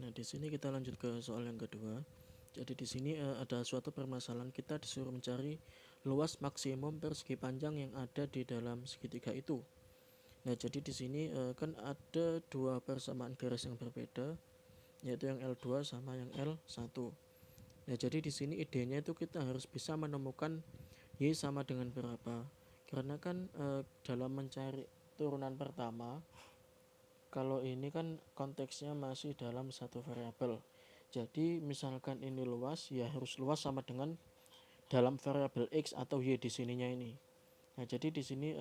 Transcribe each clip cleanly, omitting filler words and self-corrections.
Nah, di sini kita lanjut ke soal yang kedua. Jadi di sini ada suatu permasalahan, kita disuruh mencari luas maksimum persegi panjang yang ada di dalam segitiga itu. Nah, jadi di sini kan ada dua persamaan garis yang berbeda, yaitu yang L2 sama yang L1. Nah, jadi di sini idenya itu kita harus bisa menemukan Y sama dengan berapa. Karena kan dalam mencari turunan pertama, kalau ini kan konteksnya masih dalam satu variabel. Jadi misalkan ini luas, ya harus luas sama dengan dalam variabel X atau Y di sininya ini. Nah, jadi di sini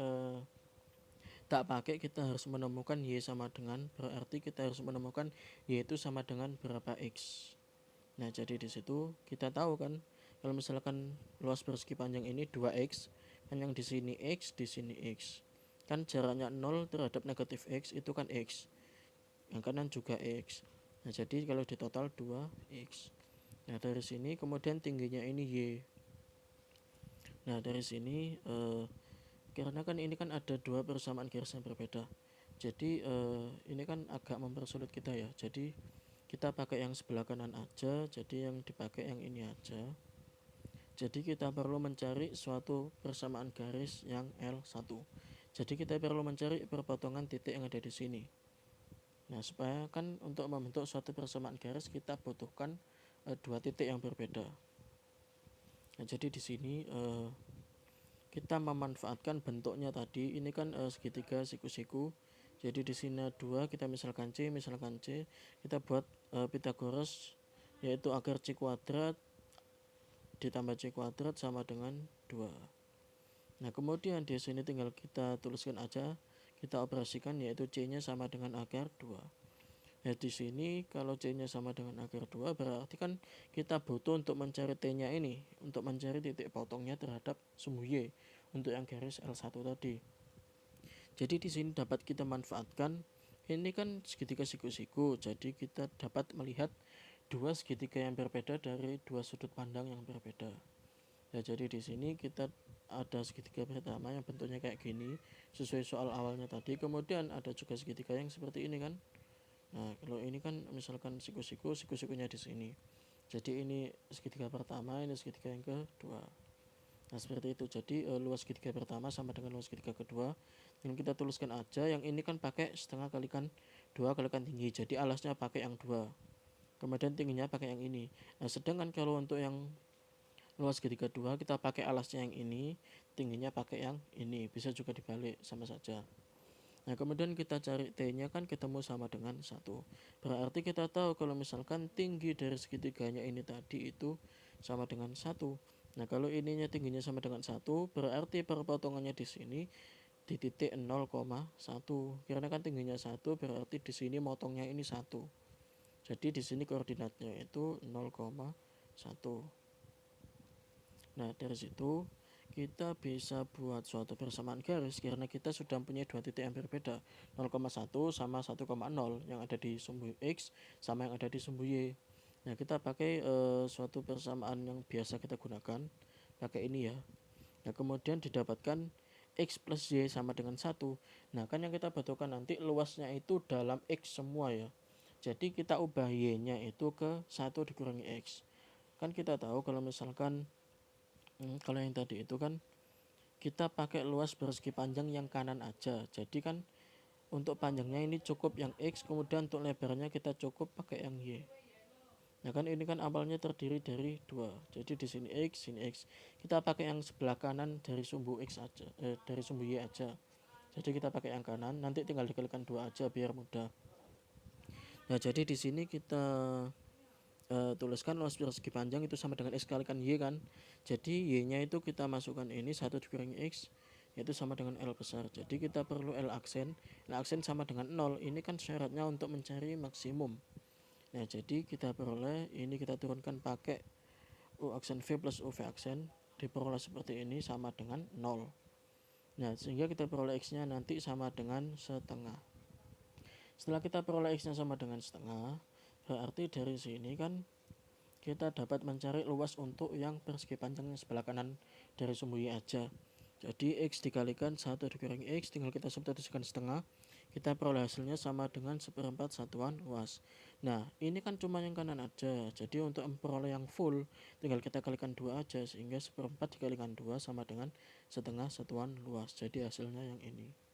tak pakai kita harus menemukan Y sama dengan, berarti kita harus menemukan Y itu sama dengan berapa X. Nah, jadi di situ kita tahu kan, kalau misalkan luas persegi panjang ini 2X, kan yang di sini X, di sini X. Kan jaraknya 0 terhadap negatif X itu kan X. Yang kanan juga X. Nah, jadi kalau di total 2X. Nah, dari sini kemudian tingginya ini Y. Nah, dari sini karena kan ini kan ada dua persamaan garis yang berbeda. Jadi ini kan agak mempersulit kita ya. Jadi kita pakai yang sebelah kanan aja, jadi yang dipakai yang ini aja. Jadi kita perlu mencari suatu persamaan garis yang L1. Jadi kita perlu mencari perpotongan titik yang ada di sini. Nah, supaya kan untuk membentuk suatu persamaan garis kita butuhkan dua titik yang berbeda. Nah, jadi di sini kita memanfaatkan bentuknya tadi. Ini kan segitiga siku-siku. Jadi di sini 2, kita misalkan C, kita buat Pythagoras, yaitu akar C kuadrat ditambah C kuadrat sama dengan 2. Nah, kemudian di sini tinggal kita tuliskan aja, kita operasikan, yaitu C-nya sama dengan akar 2. Ya, di sini kalau C-nya sama dengan akar 2 berarti kan kita butuh untuk mencari T-nya ini, untuk mencari titik potongnya terhadap sumbu Y untuk yang garis L1 tadi. Jadi di sini dapat kita manfaatkan, ini kan segitiga siku-siku, jadi kita dapat melihat dua segitiga yang berbeda dari dua sudut pandang yang berbeda. Ya, jadi di sini kita ada segitiga pertama yang bentuknya kayak gini sesuai soal awalnya tadi, kemudian ada juga segitiga yang seperti ini kan. Nah, kalau ini kan misalkan siku-sikunya di sini. Jadi ini segitiga pertama, ini segitiga yang kedua. Nah, seperti itu. Jadi luas segitiga pertama sama dengan luas segitiga kedua. Dan kita tuliskan aja, yang ini kan pakai setengah kalikan 2 kalikan tinggi. Jadi alasnya pakai yang 2. Kemudian tingginya pakai yang ini. Nah, sedangkan kalau untuk yang luas segitiga 2 kita pakai alasnya yang ini, tingginya pakai yang ini. Bisa juga dibalik, sama saja. Nah, kemudian kita cari T-nya kan ketemu sama dengan 1. Berarti kita tahu kalau misalkan tinggi dari segitiganya ini tadi itu sama dengan 1. Nah, kalau ininya tingginya sama dengan 1, berarti perpotongannya di sini di titik 0,1. Karena kan tingginya 1, berarti di sini motongnya ini 1. Jadi di sini koordinatnya itu 0,1. Nah, dari situ kita bisa buat suatu persamaan garis karena kita sudah punya dua titik yang berbeda, 0,1 sama 1,0 yang ada di sumbu X sama yang ada di sumbu Y. Nah, kita pakai suatu persamaan yang biasa kita gunakan, pakai ini ya. Nah, kemudian didapatkan X plus Y sama dengan 1. Nah, kan yang kita butuhkan nanti luasnya itu dalam X semua ya. Jadi kita ubah Y-nya itu ke 1 dikurangi X. Kan kita tahu kalau misalkan kalau yang tadi itu kan kita pakai luas persegi panjang yang kanan aja. Jadi kan untuk panjangnya ini cukup yang X, kemudian untuk lebarnya kita cukup pakai yang Y. Nah, kan ini kan awalnya terdiri dari 2. Jadi di sini X, sini X. Kita pakai yang sebelah kanan dari sumbu X aja, dari sumbu Y aja. Jadi kita pakai yang kanan, nanti tinggal dikalikan 2 aja biar mudah. Nah, jadi di sini kita tuliskan luas persegi panjang itu sama dengan X kalikan Y kan. Jadi Y nya itu kita masukkan ini 1 dikurangi X, yaitu sama dengan L besar. Jadi kita perlu L aksen sama dengan 0. Ini kan syaratnya untuk mencari maksimum. Nah, jadi kita peroleh ini, kita turunkan pakai U aksen V plus UV aksen, diperoleh seperti ini sama dengan 0. Nah, sehingga kita peroleh X nya nanti sama dengan setengah. Setelah kita peroleh X nya sama dengan setengah, berarti dari sini kan kita dapat mencari luas untuk yang persegi panjang sebelah kanan dari sumbu Y aja. Jadi X dikalikan 1 dikurangi X, tinggal kita substitusikan setengah, kita peroleh hasilnya sama dengan 1/4 satuan luas. Nah, ini kan cuma yang kanan aja. Jadi untuk memperoleh yang full, tinggal kita kalikan 2 aja, sehingga 1/4 dikalikan 2 sama dengan setengah satuan luas. Jadi hasilnya yang ini.